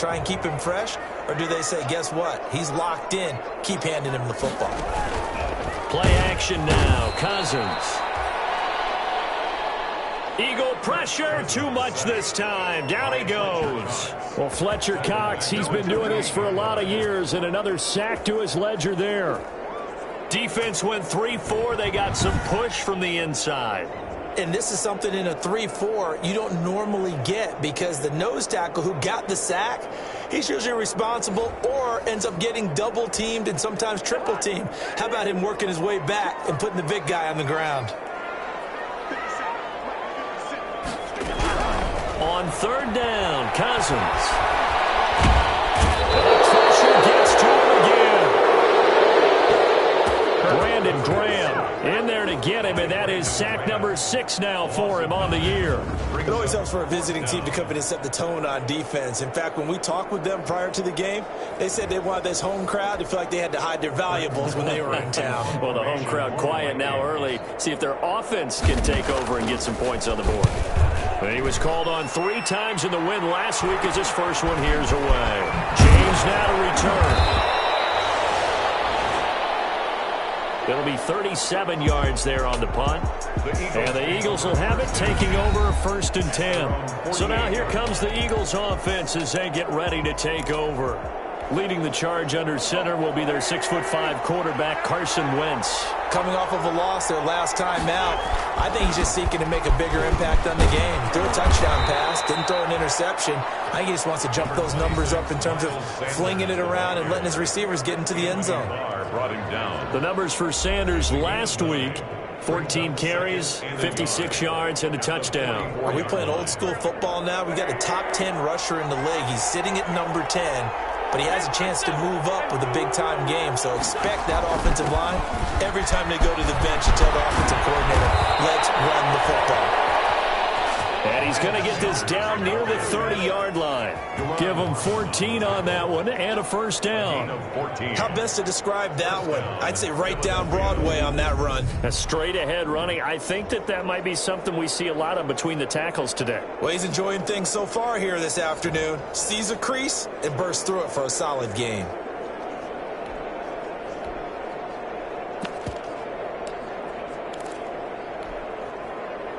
try and keep him fresh? Or do they say, guess what? He's locked in. Keep handing him the football. Play action now. Cousins. Eagle pressure. Too much this time. Down he goes. Well, Fletcher Cox, he's been doing this for a lot of years, and another sack to his ledger there. Defense went 3-4. They got some push from the inside. And this is something in a 3-4 you don't normally get, because the nose tackle who got the sack, he's usually responsible or ends up getting double-teamed and sometimes triple-teamed. How about him working his way back and putting the big guy on the ground? On third down, Cousins. The pressure gets to him again. Brandon Graham in there to get him, and that is sack number 6 now for him on the year. It always helps for a visiting team to come in and set the tone on defense. In fact, when we talked with them prior to the game, they said they wanted this home crowd to feel like they had to hide their valuables when they were in town. Well, the home crowd quiet now early. See if their offense can take over and get some points on the board. He was called on 3 times in the win last week as his first one here's away. James now to return. It'll be 37 yards there on the punt. And the Eagles will have it, taking over 1st and 10. So now here comes the Eagles offense as they get ready to take over. Leading the charge under center will be their 6'5" quarterback, Carson Wentz. Coming off of a loss their last time out, I think he's just seeking to make a bigger impact on the game. He threw a touchdown pass, didn't throw an interception. I think he just wants to jump those numbers up in terms of flinging it around and letting his receivers get into the end zone. The numbers for Sanders last week: 14 carries, 56 yards, and a touchdown. Are we playing old school football now? We got a top 10 rusher in the league. He's sitting at number 10. But he has a chance to move up with a big-time game. So expect that offensive line, every time they go to the bench, to tell the offensive coordinator, let's run the football. And he's going to get this down near the 30-yard line. Give him 14 on that one and a first down. How best to describe that one? I'd say right down Broadway on that run. A straight-ahead running. I think that might be something we see a lot of between the tackles today. Well, he's enjoying things so far here this afternoon. Sees a crease and bursts through it for a solid game.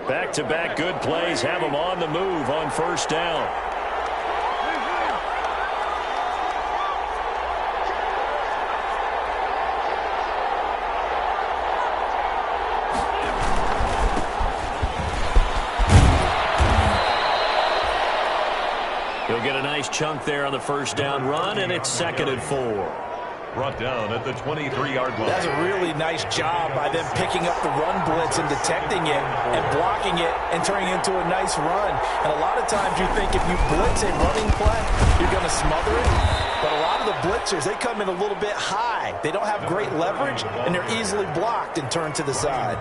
Back-to-back good plays have him on the move on first down. He'll get a nice chunk there on the first down run, and it's 2nd and 4. Brought down at the 23-yard line. That's a really nice job by them picking up the run blitz and detecting it and blocking it and turning it into a nice run. And a lot of times you think if you blitz a running play, you're going to smother it. But a lot of the blitzers, they come in a little bit high. They don't have great leverage, and they're easily blocked and turned to the side.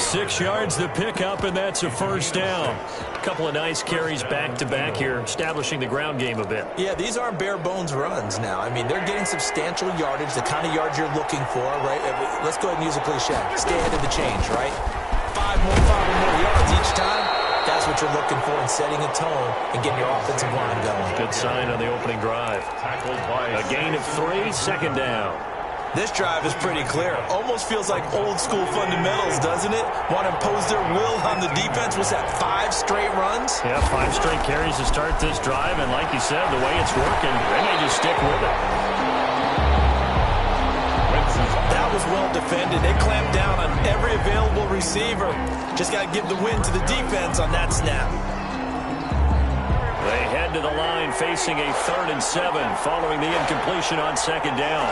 6 yards the pickup, and that's a first down. A couple of nice carries back-to-back here, establishing the ground game a bit. Yeah, these aren't bare-bones runs now. I mean, they're getting substantial yardage, the kind of yards you're looking for, right? Let's go ahead and use a cliche. Stay ahead of the change, right? 5 or more yards each time. That's what you're looking for in setting a tone and getting your offensive line going. Good sign on the opening drive. A gain of 3, 2nd down. This drive is pretty clear. Almost feels like old school fundamentals, doesn't it? Want to impose their will on the defense. Was that 5 straight runs? Yeah, 5 straight carries to start this drive, and like you said, the way it's working, they may just stick with it. That was well defended. They clamped down on every available receiver. Just got to give the win to the defense on that snap. They head to the line facing a 3rd and 7 following the incompletion on 2nd down.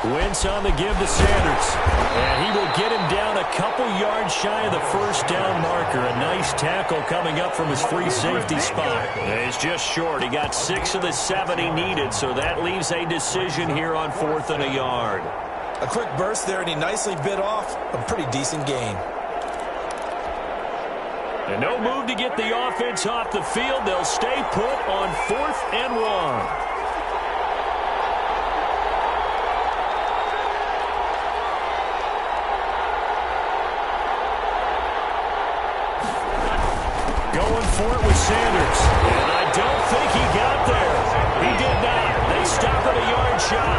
Wentz on the give to Sanders. And he will get him down a couple yards shy of the first down marker. A nice tackle coming up from his free safety spot. He's just short. He got 6 of the 7 he needed, so that leaves a decision here on 4th and a yard. A quick burst there, and he nicely bit off a pretty decent gain. And no move to get the offense off the field. They'll stay put on 4th and 1. Going for it with Sanders. And I don't think he got there. He did not. They stop at a yard shy.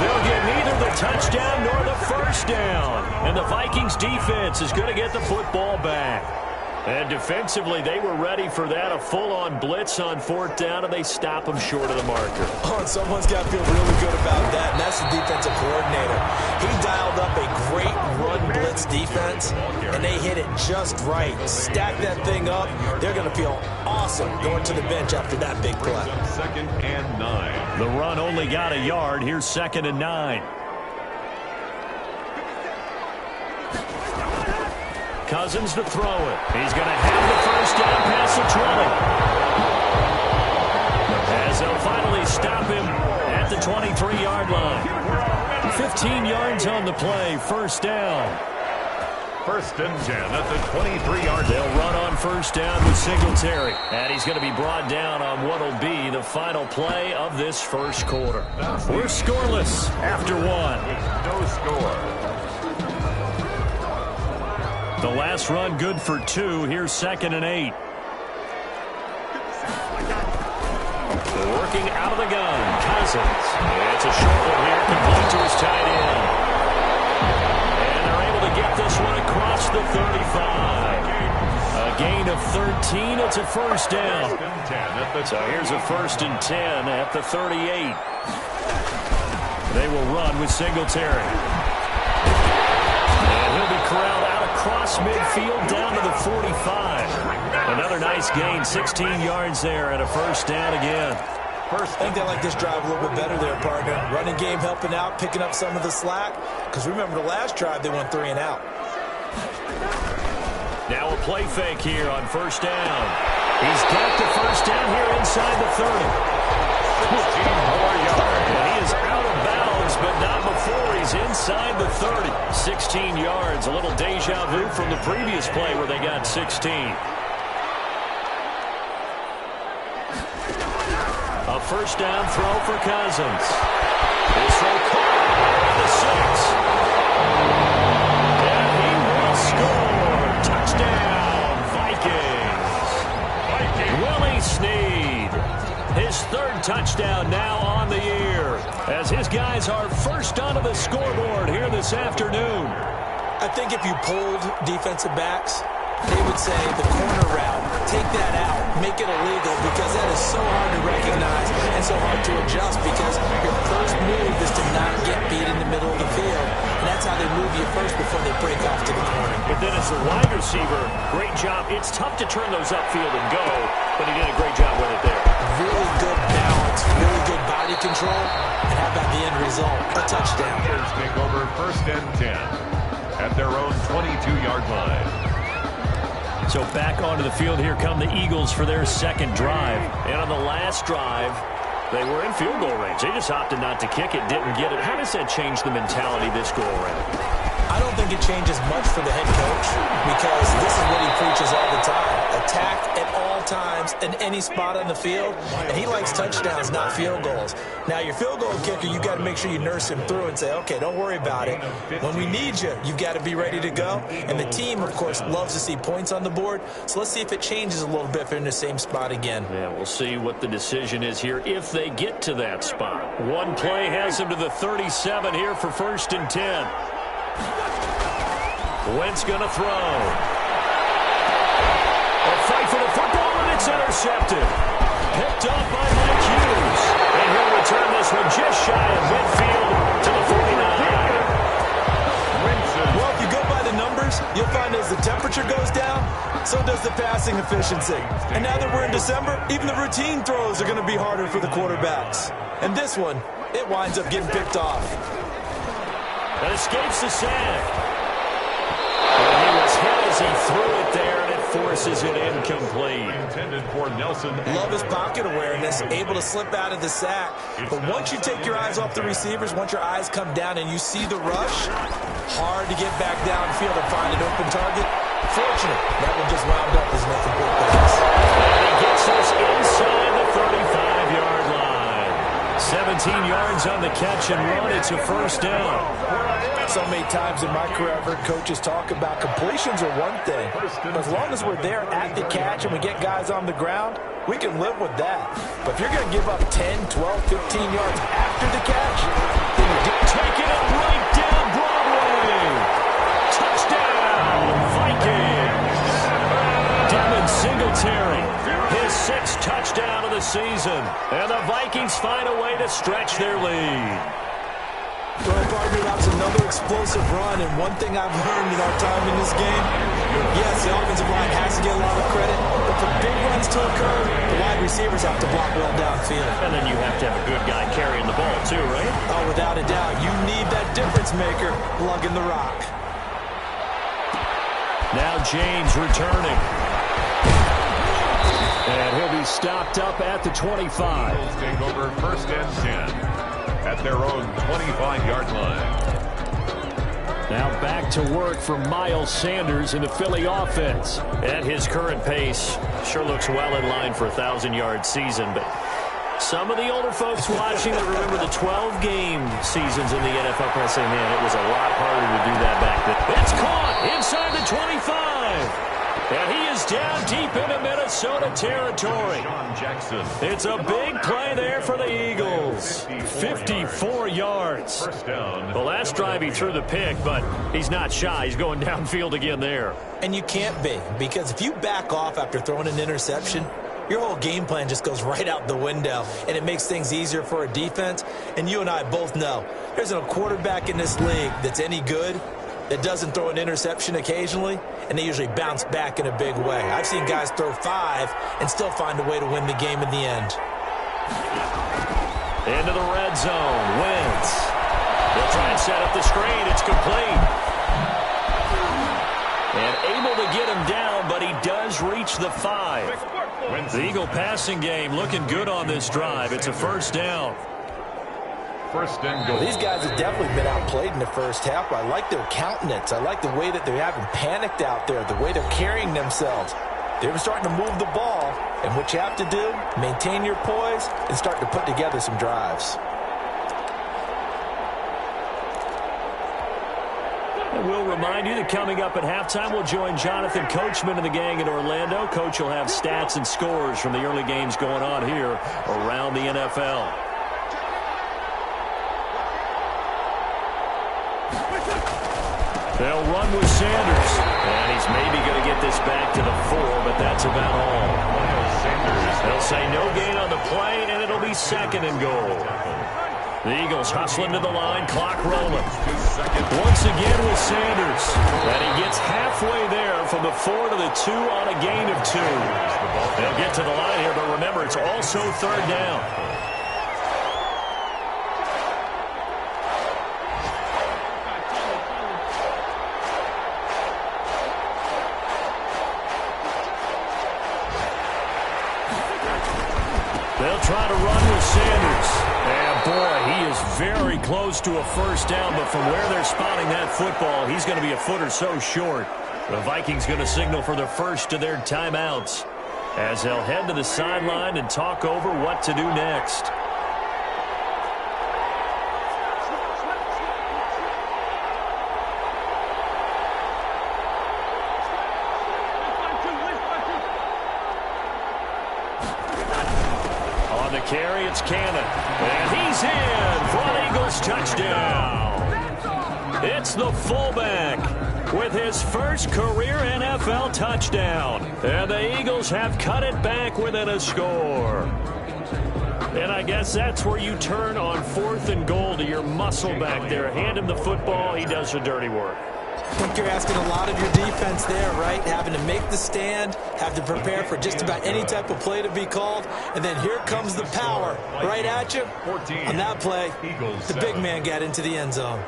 They'll get neither the touchdown nor the first down. And the Vikings defense is going to get the football back. And defensively, they were ready for that, a full-on blitz on fourth down, and they stop them short of the marker. Oh, and someone's got to feel really good about that, and that's the defensive coordinator. He dialed up a great run blitz defense, and they hit it just right. Stack that thing up. They're going to feel awesome going to the bench after that big play. Second and 9. The run only got a yard. Here's 2nd and 9. Cousins to throw it. He's going to have the first down past the 20. As they'll finally stop him at the 23-yard line. 15 yards on the play. First down. 1st and 10 at the 23-yard line. They'll run on first down with Singletary. And he's going to be brought down on what will be the final play of this first quarter. We're scoreless after one. No score. The last run good for 2. Here's 2nd and 8. Working out of the gun. Cousins. It's a short one here, complete to his tight end. And they're able to get this one across the 35. A gain of 13. It's a first down. So here's a 1st and 10 at the 38. They will run with Singletary. And he'll be corralled out across midfield down to the 45. Another nice gain, 16 yards there, and a first down again. I think they like this drive a little bit better there, partner. Running game helping out, picking up some of the slack. Because remember the last drive, they went 3 and out. Now a play fake here on first down. He's got the first down here inside the 30. 15 more yards. And he is out of bounds, but not before he's inside the 30. 16 yards, a little deja vu from the previous play where they got 16. A first down throw for Cousins. This throw caught at the 6. And he will score. Touchdown, Vikings. Willie Snead. His 3rd touchdown now on the year. As his guys are first onto the scoreboard here this afternoon. I think if you pulled defensive backs, they would say the corner route, take that out, make it illegal, because that is so hard to recognize and so hard to adjust, because your first move is to not get beat in the middle of the field. And that's how they move you first before they break off to the corner. But then as a wide receiver, great job. It's tough to turn those upfield and go, but he did a great job with it there. Really good balance, really good body control, and how about the end result? A touchdown. Take over 1st and 10 at their own 22-yard line. So back onto the field, here come the Eagles for their 2nd drive. And on the last drive, they were in field goal range. They just opted not to kick it, didn't get it. How does that change the mentality this go around? I don't think it changes much for the head coach, because this is what he preaches all the time. Attack at all times in any spot on the field, and he likes touchdowns, not field goals. Now, your field goal kicker, you got to make sure you nurse him through and say, okay, don't worry about it. When we need you, you've got to be ready to go. And the team, of course, loves to see points on the board, so let's see if it changes a little bit if they're in the same spot again. Yeah, we'll see what the decision is here if they get to that spot. One play has them to the 37 here for 1st and 10. Wentz going to throw. A fight for the football, and it's intercepted. Picked off by Mike Hughes. And he'll return this one just shy of midfield to the 49. Well, if you go by the numbers, you'll find as the temperature goes down, so does the passing efficiency. And now that we're in December, even the routine throws are going to be harder for the quarterbacks. And this one, it winds up getting picked off. That escapes the sack. And he was hit as he threw it there, and it forces it incomplete. Intended for Nelson. Love his pocket awareness, able to slip out of the sack. But once you take your eyes off the receivers, once your eyes come down and you see the rush, hard to get back downfield and find an open target. Fortunate, that one just wound up as nothing but pass. And he gets us inside the 35-yard line. 17 yards on the catch and run. It's a first down. So many times in my career I've heard coaches talk about completions are one thing, but as long as we're there at the catch and we get guys on the ground, we can live with that. But if you're going to give up 10, 12, 15 yards after the catch, then you're taking it right down Broadway. Touchdown, Vikings. Devin Singletary, his 6th touchdown of the season. And the Vikings find a way to stretch their lead. Well, partner, that was another explosive run, and one thing I've learned in our time in this game, yes, the offensive line has to get a lot of credit, but for big runs to occur, the wide receivers have to block well downfield. And then you have to have a good guy carrying the ball too, right? Oh, without a doubt. You need that difference maker lugging the rock. Now James returning. And he'll be stopped up at the 25. Eagles take over 1st and 10. At their own 25-yard line. Now back to work for Miles Sanders in the Philly offense. At his current pace, sure looks well in line for a 1,000-yard season, but some of the older folks watching that remember the 12-game seasons in the NFL can say, man, it was a lot harder to do that back then. It's caught inside the 25. And he is down deep into Minnesota territory. It's a big play there for the Eagles. 54 yards. The last drive he threw the pick, but he's not shy. He's going downfield again there. And you can't be, because if you back off after throwing an interception, your whole game plan just goes right out the window, and it makes things easier for a defense. And you and I both know there's no quarterback in this league that's any good that doesn't throw an interception occasionally, and they usually bounce back in a big way. I've seen guys throw 5 and still find a way to win the game in the end. Into the red zone. Wentz. They'll try and set up the screen. It's complete. And able to get him down, but he does reach the 5. The Eagle passing game looking good on this drive. It's a 1st down. 1st and goal. Well, these guys have definitely been outplayed in the first half. I like their countenance. I like the way that they haven't panicked out there, the way they're carrying themselves. They were starting to move the ball, and what you have to do, maintain your poise and start to put together some drives. And we'll remind you that coming up at halftime, we'll join Jonathan Coachman and the gang in Orlando. Coach will have stats and scores from the early games going on here around the NFL. They'll run with Sanders. And he's maybe going to get this back to the 4, but that's about all. They'll say no gain on the play, and it'll be 2nd and goal. The Eagles hustling to the line, clock rolling. Once again with Sanders. And he gets halfway there from the 4 to the 2 on a gain of 2. They'll get to the line here, but remember, it's also 3rd down. They'll try to run with Sanders. And, boy, he is very close to a 1st down, but from where they're spotting that football, he's going to be a foot or so short. The Vikings going to signal for the first of their timeouts as they'll head to the sideline and talk over what to do next. On the carry, it's Cannon. And he's in for an Eagles touchdown. It's the fullback with his first career NFL touchdown. And the Eagles have cut it back within a score. And I guess that's where you turn on 4th and goal to your muscle back there. Hand him the football. He does the dirty work. I think you're asking a lot of your defense there, right? Having to make the stand, have to prepare for just about any type of play to be called, and then here comes the power right at you. On that play, the big man got into the end zone.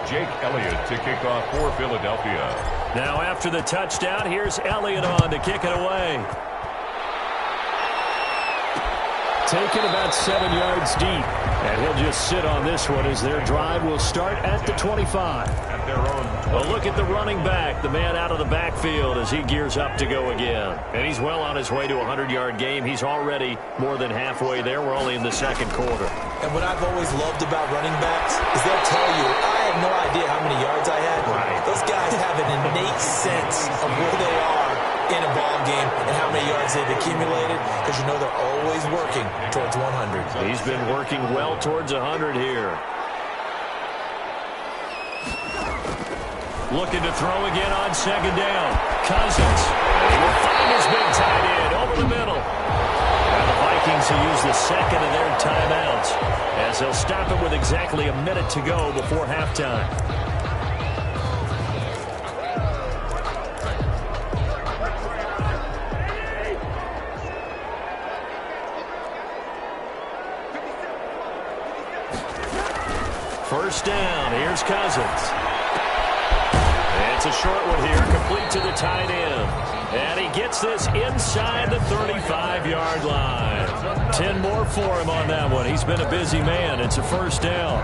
Jake Elliott to kick off for Philadelphia. Now after the touchdown, here's Elliott on to kick it away. taken about 7 yards deep. And he'll just sit on this one as their drive will start at the 25. At their own 20. Well, look at the running back, the man out of the backfield as he gears up to go again. And he's well on his way to a 100-yard game. He's already more than halfway there. We're only in the second quarter. And what I've always loved about running backs is they'll tell you, I had no idea how many yards I had. Right. Those guys have an innate sense of where they are in a ball game and how many yards they've accumulated, because you know they're always working towards 100. He's been working well towards 100 here. Looking to throw again on second down. Cousins. He will find his big tight end over the middle. And the Vikings will use the second of their timeouts as they'll stop it with exactly a minute to go before halftime. First down. Here's Cousins. It's a short one here, complete to the tight end. And he gets this inside the 35-yard line. 10 more for him on that one. He's been a busy man. It's a first down.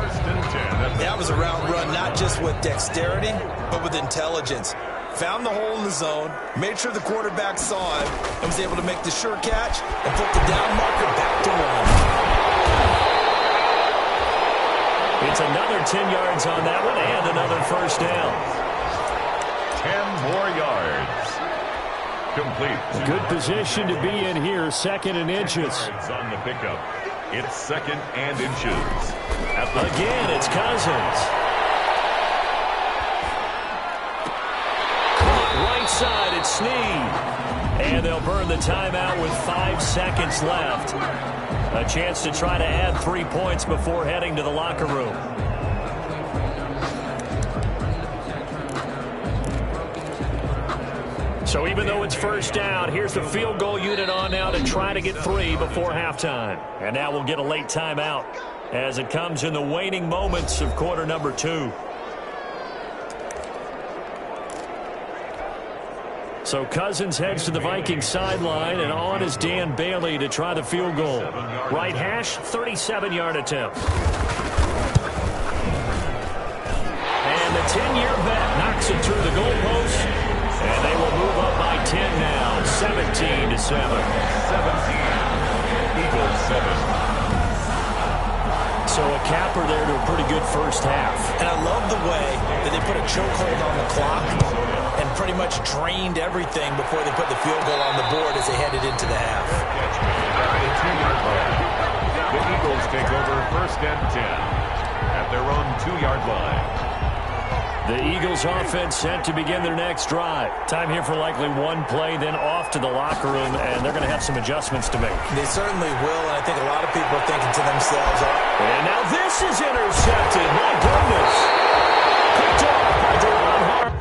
That was a route run, not just with dexterity, but with intelligence. Found the hole in the zone, made sure the quarterback saw it, and was able to make the sure catch and put the down marker back to one. It's another 10 yards on that one and another first down. 10 more yards. Complete. Good position to be in here, second and inches. On the pickup. It's second and inches. Again, it's Cousins. Caught right side, it's Snead. And they'll burn the timeout with 5 seconds left. A chance to try to add 3 points before heading to the locker room. So even though it's first down, here's the field goal unit on now to try to get 3 before halftime. And now we'll get a late timeout as it comes in the waning moments of quarter number 2. So Cousins heads to the Vikings sideline, and on is Dan Bailey to try the field goal. Right hash, 37-yard attempt. And the 10-year vet knocks it through the goalpost, and they will move up by 10 now, 17-7. 17. Eagles 7. So a capper there to a pretty good first half. And I love the way that they put a chokehold on the clock and pretty much drained everything before they put the field goal on the board as they headed into the half. The Eagles take over first and 10 at their own 2-yard line. The Eagles offense set to begin their next drive. Time here for likely one play, then off to the locker room, and they're going to have some adjustments to make. They certainly will, and I think a lot of people are thinking to themselves, and now this is intercepted. My goodness. Picked off by Deron Hart.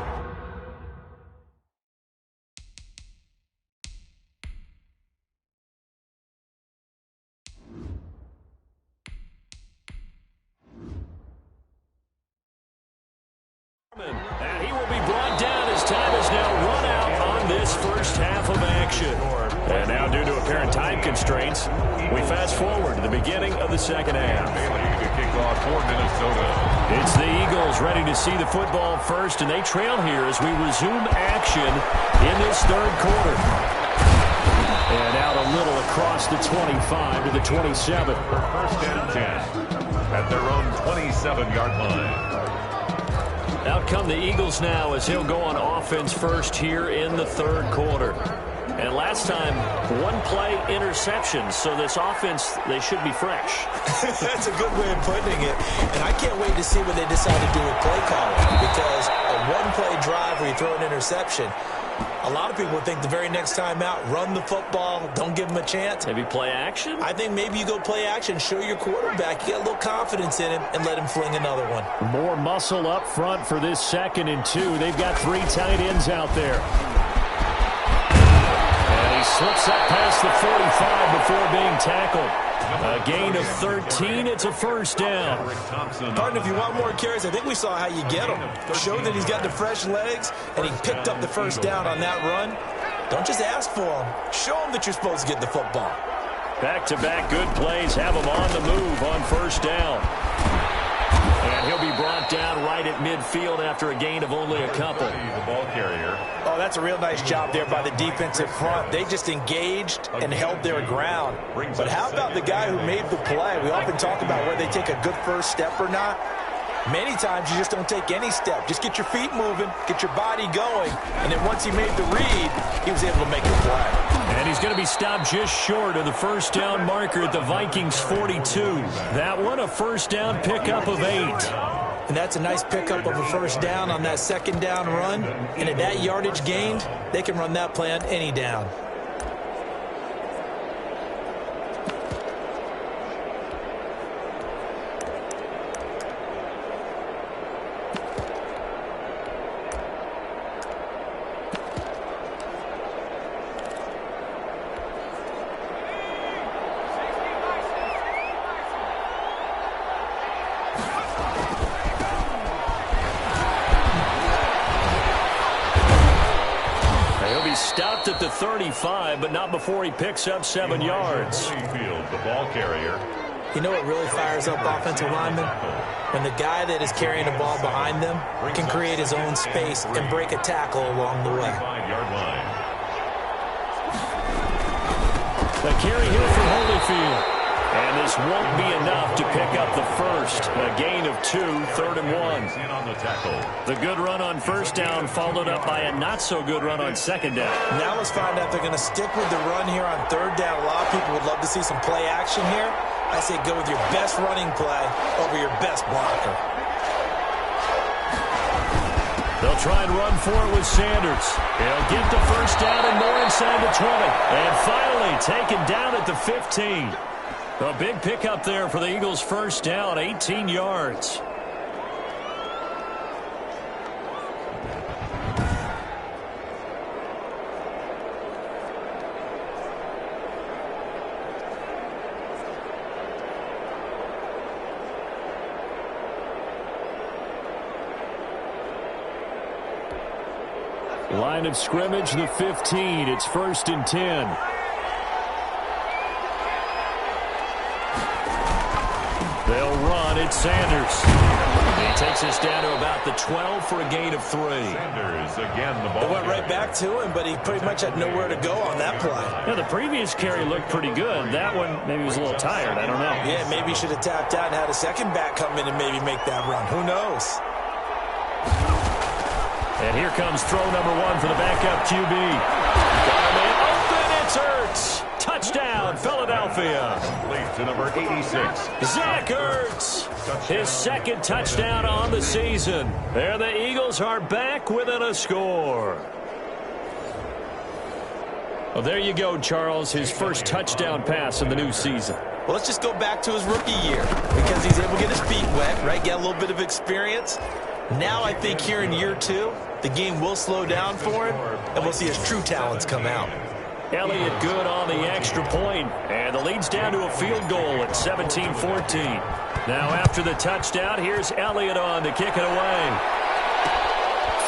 And he will be brought down as time is now run out on this first half of action. And now, due to apparent time constraints, we fast forward to the beginning of the second half. To kick off for Minnesota. It's the Eagles ready to see the football first, and they trail here as we resume action in this third quarter. And out a little across the 25 to the 27. First and 10 at their own 27-yard line. Out come the Eagles now as he'll go on offense first here in the third quarter. And last time, one play interception. So this offense, they should be fresh. That's a good way of putting it. And I can't wait to see what they decide to do with play calling. Because a one-play drive where you throw an interception, a lot of people think the very next time out, run the football, don't give him a chance. Maybe play action? I think maybe you go play action, show your quarterback, you get a little confidence in him, and let him fling another one. More muscle up front for this 2nd and 2. They've got 3 tight ends out there. And he slips up past the 45 before being tackled. A gain of 13. It's a first down. Pardon, if you want more carries, I think we saw how you get them. Show that he's got the fresh legs, and he picked up the first down on that run. Don't just ask for them. Show them that you're supposed to get the football. Back-to-back good plays have him on the move on first down. And he'll be brought down right at midfield after a gain of only a couple. The ball carrier. Oh, that's a real nice job there by the defensive front. They just engaged and held their ground. But how about the guy who made the play? We often talk about whether they take a good first step or not. Many times you just don't take any step. Just get your feet moving, get your body going, and then once he made the read, he was able to make the play. And he's going to be stopped just short of the first down marker at the Vikings 42. That one a first down pickup of 8. And that's a nice pickup of a first down on that second down run. And at that yardage gained, they can run that play on any down. Stopped at the 35, but not before he picks up 7 yards. The ball carrier. You know what really fires up offensive linemen? When the guy that is carrying the ball behind them can create his own space and break a tackle along the way. 5-yard line. The carry here from Holyfield. And this won't be enough to pick up the first. A gain of 2, 3rd and 1. In on the tackle. The good run on first down followed up by a not-so-good run on second down. Now let's find out if they're going to stick with the run here on third down. A lot of people would love to see some play action here. I say go with your best running play over your best blocker. They'll try and run for it with Sanders. He'll get the first down and more inside the 20. And finally taken down at the 15. A big pickup there for the Eagles' first down, 18 yards. Line of scrimmage, the 15. It's 1st and 10. They'll run. It's Sanders. He takes us down to about the 12 for a gain of 3. Sanders again. The ball. It went right back to him, but he pretty much had nowhere to go on that play. Yeah, the previous carry looked pretty good. That one maybe was a little tired. I don't know. Yeah, maybe he should have tapped out and had a second back come in and maybe make that run. Who knows? And here comes throw number 1 for the backup QB. Got him in. Open. It's Ertz. Touchdown, Philadelphia. Complete to number 86. Zach Ertz. His second touchdown on the season. There the Eagles are back within a score. Well, there you go, Charles. His first touchdown pass in the new season. Well, let's just go back to his rookie year because he's able to get his feet wet, right? Get a little bit of experience. Now I think here in year 2, the game will slow down for him, and we'll see his true talents come out. Elliott good on the extra point, and the lead's down to a field goal at 17-14. Now after the touchdown, here's Elliott on to kick it away.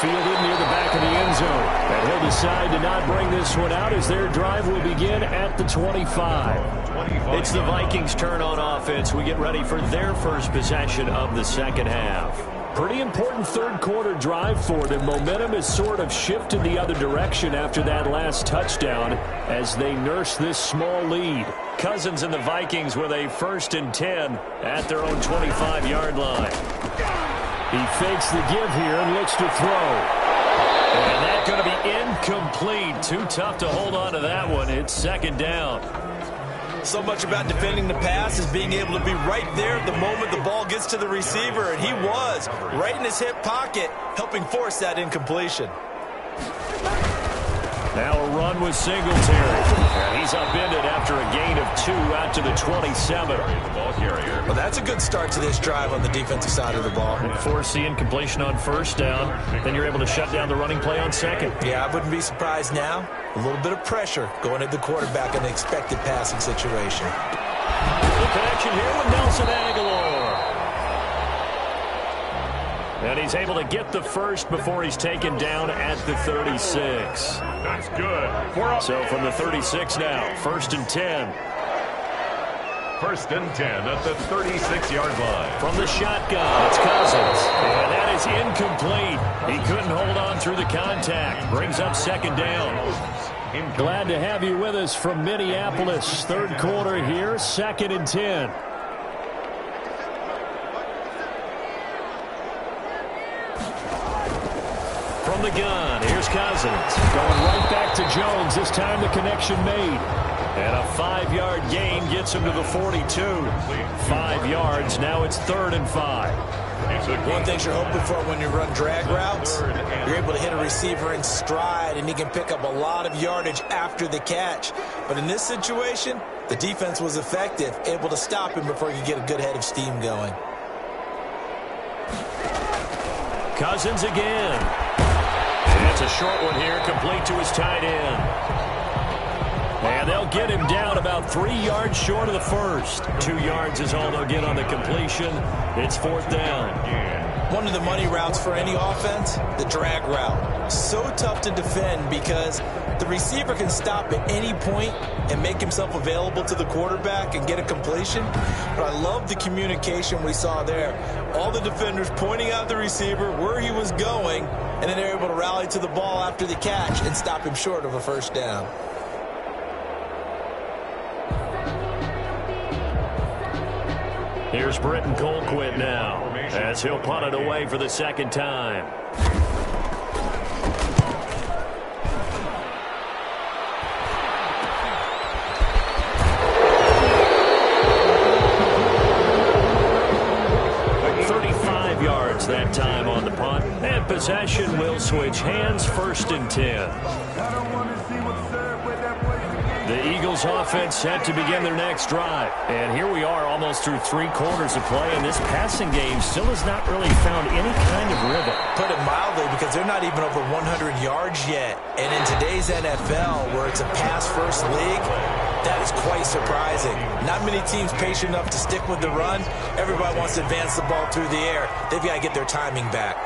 Fielded near the back of the end zone, and he'll decide to not bring this one out as their drive will begin at the 25. It's the Vikings' turn on offense. We get ready for their first possession of the second half. Pretty important third quarter drive for them. Momentum has sort of shifted the other direction after that last touchdown as they nurse this small lead. Cousins and the Vikings with a 1st and 10 at their own 25-yard line. He fakes the give here and looks to throw. And that's going to be incomplete. Too tough to hold on to that one. It's 2nd down. So much about defending the pass is being able to be right there the moment the ball gets to the receiver, and he was right in his hip pocket, helping force that incompletion. Now a run with Singletary. And he's upended after a gain of 2 out to the 27. The ball carrier. Well, that's a good start to this drive on the defensive side of the ball. Force the incompletion on first down. Then you're able to shut down the running play on second. Yeah, I wouldn't be surprised now. A little bit of pressure going at the quarterback in an expected passing situation. The connection here with Nelson Aguilar. And he's able to get the first before he's taken down at the 36. That's good. So from the 36 now, 1st and 10. First and 10 at the 36-yard line. From the shotgun, it's Cousins. And that is incomplete. He couldn't hold on through the contact. Brings up second down. Glad to have you with us from Minneapolis. Third quarter here, 2nd and 10. From the gun, here's Cousins. Going right back to Jones. This time the connection made. And a 5-yard gain gets him to the 42. 5 yards. Now it's 3rd and 5. One thing you're hoping for when you run drag routes, you're able to hit a receiver in stride, and he can pick up a lot of yardage after the catch. But in this situation, the defense was effective, able to stop him before he could get a good head of steam going. Cousins again. And it's a short one here, complete to his tight end. And they'll get him down about 3 yards short of the first. 2 yards is all they'll get on the completion. It's 4th down. One of the money routes for any offense, the drag route. So tough to defend because the receiver can stop at any point and make himself available to the quarterback and get a completion. But I love the communication we saw there. All the defenders pointing out the receiver, where he was going, and then they're able to rally to the ball after the catch and stop him short of a first down. Here's Britton Colquitt now, as he'll punt it away for the second time. Yards that time on the punt, and possession will switch hands. 1st and 10. The Eagles offense set to begin their next drive, and here we are almost through 3 quarters of play, and this passing game still has not really found any kind of rhythm. Put it mildly, because they're not even over 100 yards yet, and in today's NFL, where it's a pass-first league, that is quite surprising. Not many teams patient enough to stick with the run. Everybody wants to advance the ball through the air. They've got to get their timing back.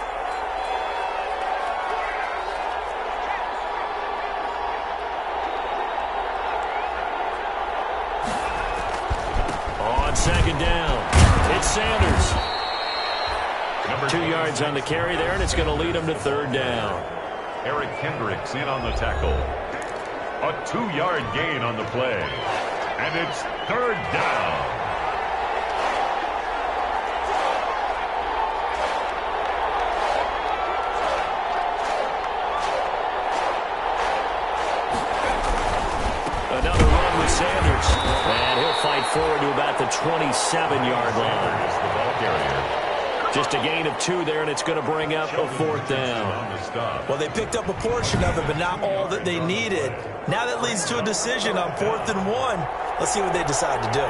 On second down, it's Sanders. 2 yards on the carry there, and it's going to lead him to 3rd down. Eric Kendricks in on the tackle. A 2-yard gain on the play. And it's 3rd down. Another run with Sanders. And he'll fight forward to about the 27-yard line. The ball carrier. Just a gain of 2 there, and it's going to bring up a 4th down. Well, they picked up a portion of it, but not all that they needed. Now that leads to a decision on 4th and 1. Let's see what they decide to do.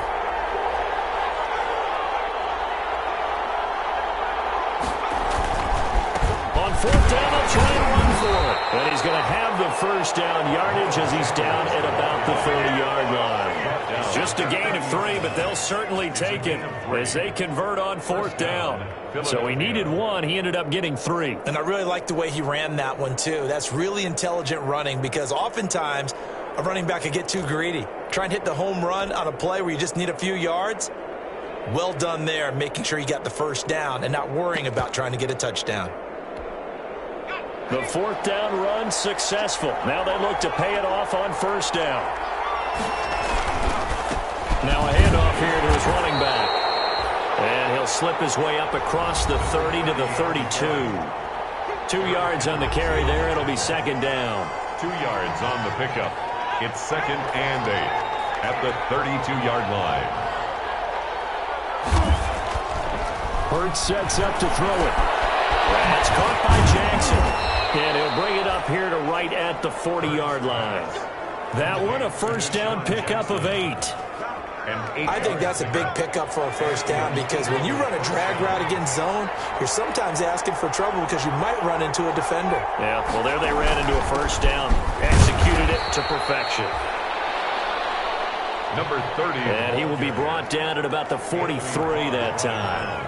On 4th down, they'll try and run for it. And he's going to have the first down yardage as he's down at about the 30-yard line. Just a gain of 3, but they'll certainly take it as they convert on 4th down. So he needed 1. He ended up getting 3. And I really like the way he ran that one, too. That's really intelligent running because oftentimes a running back can get too greedy. Try and hit the home run on a play where you just need a few yards. Well done there, making sure you got the first down and not worrying about trying to get a touchdown. The 4th down run successful. Now they look to pay it off on 1st down. Now a handoff here to his running back. And he'll slip his way up across the 30 to the 32. 2 yards on the carry there. It'll be 2nd down. 2 yards on the pickup. It's 2nd and 8 at the 32-yard line. Hurts sets up to throw it. That's caught by Jackson. And he'll bring it up here to right at the 40-yard line. That one, a 1st down pickup of 8. I think that's a big pickup for a 1st down because when you run a drag route against zone, you're sometimes asking for trouble because you might run into a defender. Yeah, well, there they ran into a 1st down. Executed it to perfection. Number 30. And he will be brought down at about the 43 that time.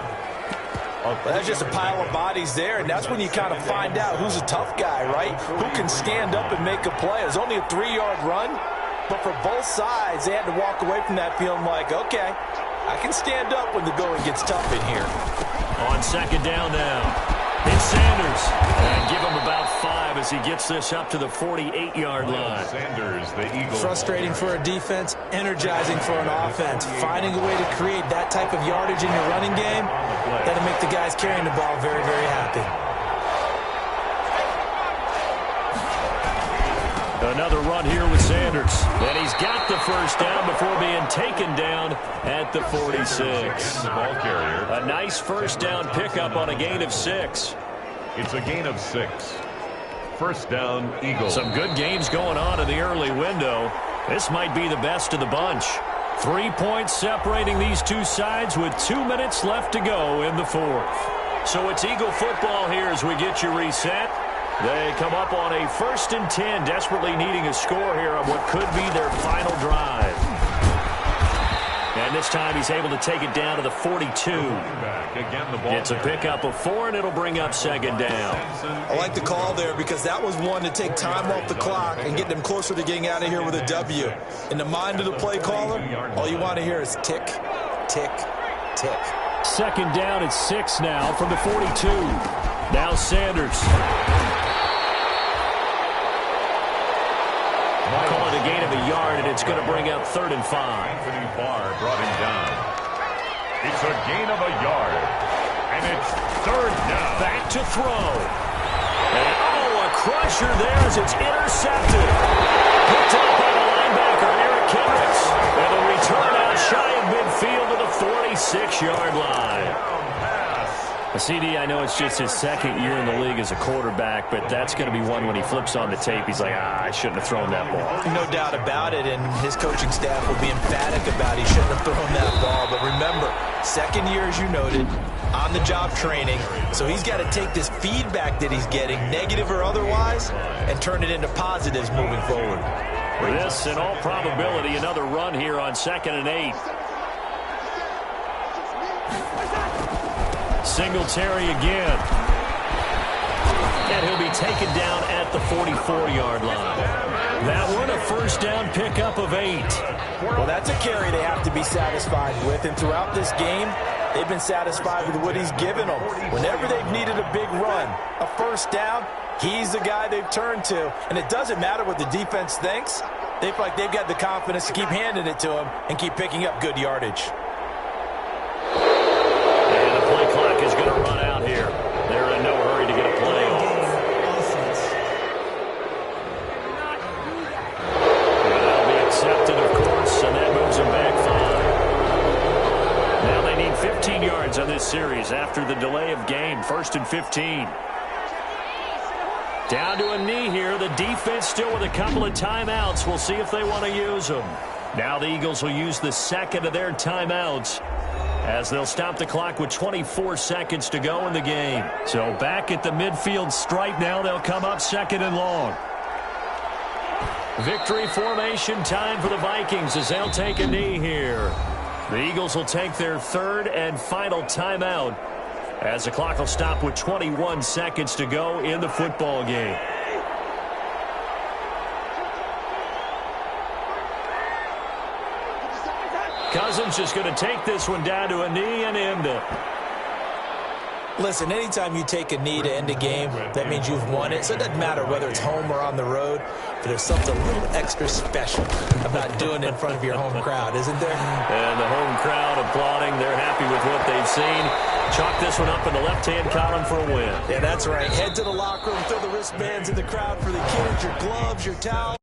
Well, that's just a pile of bodies there, and that's when you kind of find out who's a tough guy, right? Who can stand up and make a play. It was only a 3-yard run, But for both sides, they had to walk away from that feeling like, okay, I can stand up when the going gets tough in here. On second down now, it's Sanders. And give him about 5 as he gets this up to the 48-yard line. Sanders, the Eagles. Frustrating for a defense, energizing for an offense. Finding a way to create that type of yardage in your running game, that'll make the guys carrying the ball very, very happy. Another run here with Sanders. And he's got the first down before being taken down at the 46. The ball carrier. A nice first down pickup on a gain of 6. It's a gain of 6. First down, Eagles. Some good games going on in the early window. This might be the best of the bunch. 3 points separating these two sides with 2 minutes left to go in the fourth. So it's Eagle football here as we get you reset. They come up on a 1st and 10, desperately needing a score here on what could be their final drive. And this time he's able to take it down to the 42. It's a pickup of 4, and it'll bring up second down. I like the call there because that was one to take time off the clock and get them closer to getting out of here with a W. In the mind of the play caller, all you want to hear is tick, tick, tick. Second down at 6 now from the 42. Now Sanders. Call it a gain of a yard, and it's going to bring up 3rd and 5. Anthony Barr brought him down. It's a gain of a yard, and it's 3rd down. Back to throw. And, a crusher there as it's intercepted. Picked up by the linebacker, Eric Kendricks. And the return out shy of midfield to the 46-yard line. CD, I know it's just his 2nd year in the league as a quarterback, but that's going to be one when he flips on the tape. He's like, I shouldn't have thrown that ball. No doubt about it, and his coaching staff will be emphatic about he shouldn't have thrown that ball. But remember, 2nd year, as you noted, on-the-job training. So he's got to take this feedback that he's getting, negative or otherwise, and turn it into positives moving forward. This, in all probability, another run here on 2nd and 8. Singletary again. And he'll be taken down at the 44-yard line. That one a first down pickup of 8. Well, that's a carry they have to be satisfied with. And throughout this game, they've been satisfied with what he's given them. Whenever they've needed a big run, a first down, he's the guy they've turned to. And it doesn't matter what the defense thinks. They feel like they've got the confidence to keep handing it to him and keep picking up good yardage. Play clock is going to run out here. They're in no hurry to get a play off. That'll be accepted, of course, and that moves them back 5. Now they need 15 yards on this series after the delay of game. 1st and 15. Down to a knee here. The defense still with a couple of timeouts. We'll see if they want to use them. Now the Eagles will use the 2nd of their timeouts, as they'll stop the clock with 24 seconds to go in the game. So back at the midfield stripe now, they'll come up 2nd and long. Victory formation time for the Vikings as they'll take a knee here. The Eagles will take their 3rd and final timeout as the clock will stop with 21 seconds to go in the football game. Cousins is going to take this one down to a knee and end it. Listen, anytime you take a knee to end a game, that means you've won it. So it doesn't matter whether it's home or on the road, but there's something a little extra special about doing it in front of your home crowd, isn't there? And the home crowd applauding. They're happy with what they've seen. Chalk this one up in the left-hand column for a win. Yeah, that's right. Head to the locker room, throw the wristbands in the crowd for the kids, your gloves, your towels.